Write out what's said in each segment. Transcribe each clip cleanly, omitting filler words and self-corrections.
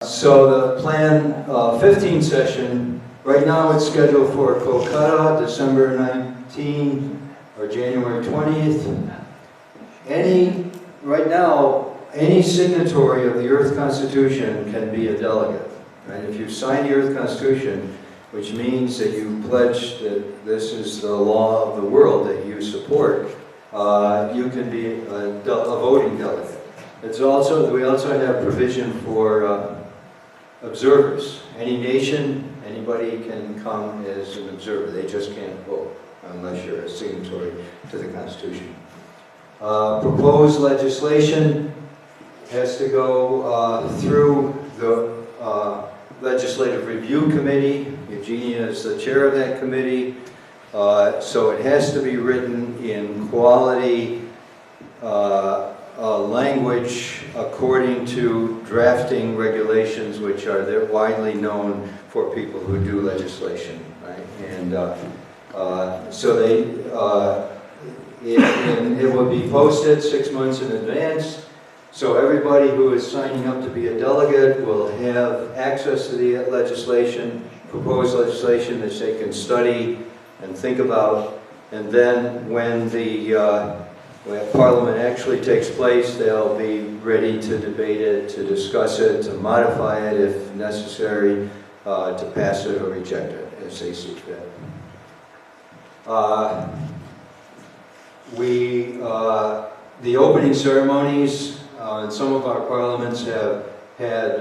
So the Plan 15 session, right now it's scheduled for Kolkata, December 19th or January 20th. Right now, any signatory of the Earth Constitution can be a delegate. Right? If you sign the Earth Constitution, which means that you pledge that this is the law of the world that you support, you can be a voting delegate. We also have provision for observers. Any nation, anybody can come as an observer. They just can't vote unless you're a signatory to the Constitution. Proposed legislation has to go through the Legislative Review Committee. Eugenia is the chair of that committee. So it has to be written in quality language according to drafting regulations, which are widely known for people who do legislation, right? And it will be posted 6 months in advance. So everybody who is signing up to be a delegate will have access to the legislation, proposed legislation that they can study and think about. And then when Parliament actually takes place, they'll be ready to debate it, to discuss it, to modify it if necessary, to pass it or reject it as they see fit. The opening ceremonies in some of our parliaments have had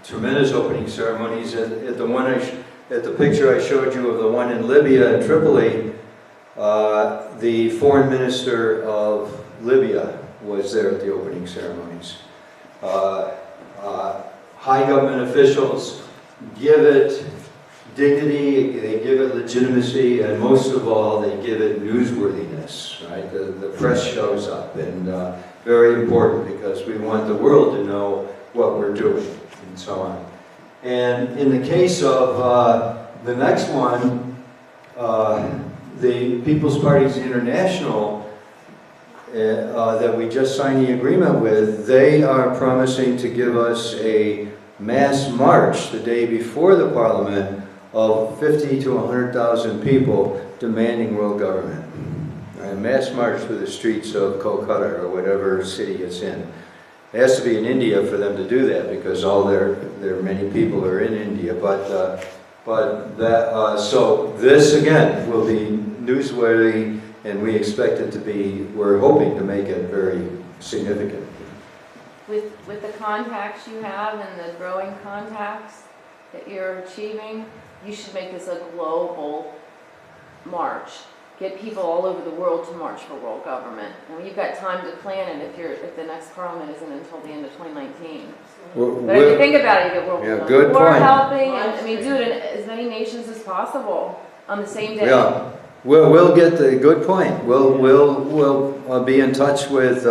tremendous opening ceremonies. At the picture I showed you of the one in Libya, in Tripoli, the foreign minister of Libya was there at the opening ceremonies. High government officials give it dignity, they give it legitimacy, and most of all, they give it newsworthiness, right? The press shows up, and very important because we want the world to know what we're doing, and so on. And in the case of the next one, the People's Parties International that we just signed the agreement with, they are promising to give us a mass march the day before the Parliament of 50 to 100,000 people demanding world government. A mass march through the streets of Kolkata or whatever city it's in. It has to be in India for them to do that because all their many people are in India. So this again will be newsworthy, and we expect it to be. We're hoping to make it very significant. With the contacts you have and the growing contacts that you're achieving, you should make this a global march. Get people all over the world to march for world government. I mean, you've got time to plan it if the next parliament isn't until the end of 2019. But if you think about it, you get world war helping, and I mean, do it in as many nations as possible on the same day. Yeah, we'll get the good point. We'll be in touch with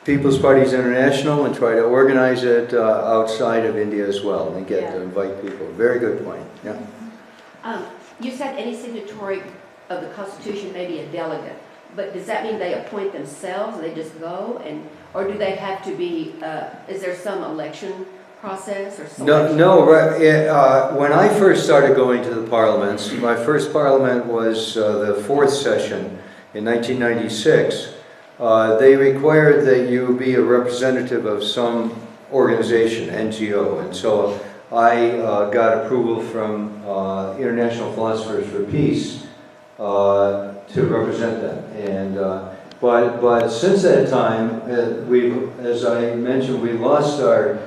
People's Parties International and try to organize it outside of India as well, and get to invite people. Very good point. Yeah. You said any signatory of the Constitution may be a delegate, but does that mean they appoint themselves? They just go, or do they have to be? Is there some election process or selection? No. Right. When I first started going to the parliaments, my first parliament was the 4th session in 1996. They required that you be a representative of some organization, NGO, and so I got approval from International Philosophers for Peace to represent them. And but since that time, as I mentioned, we lost our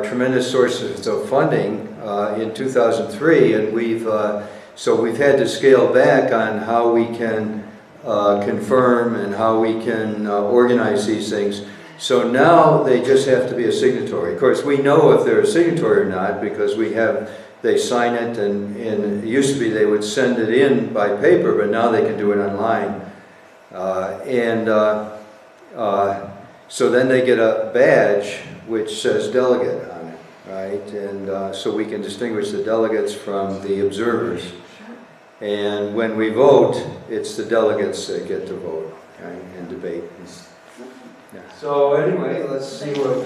tremendous sources of funding in 2003, and we've had to scale back on how we can confirm and how we can organize these things. So now they just have to be a signatory. Of course, we know if they're a signatory or not because they sign it, and it used to be they would send it in by paper, but now they can do it online. So then they get a badge which says delegate on it, right? And so we can distinguish the delegates from the observers. And when we vote, it's the delegates that get to vote, right, and debate. Yeah. So anyway, let's see what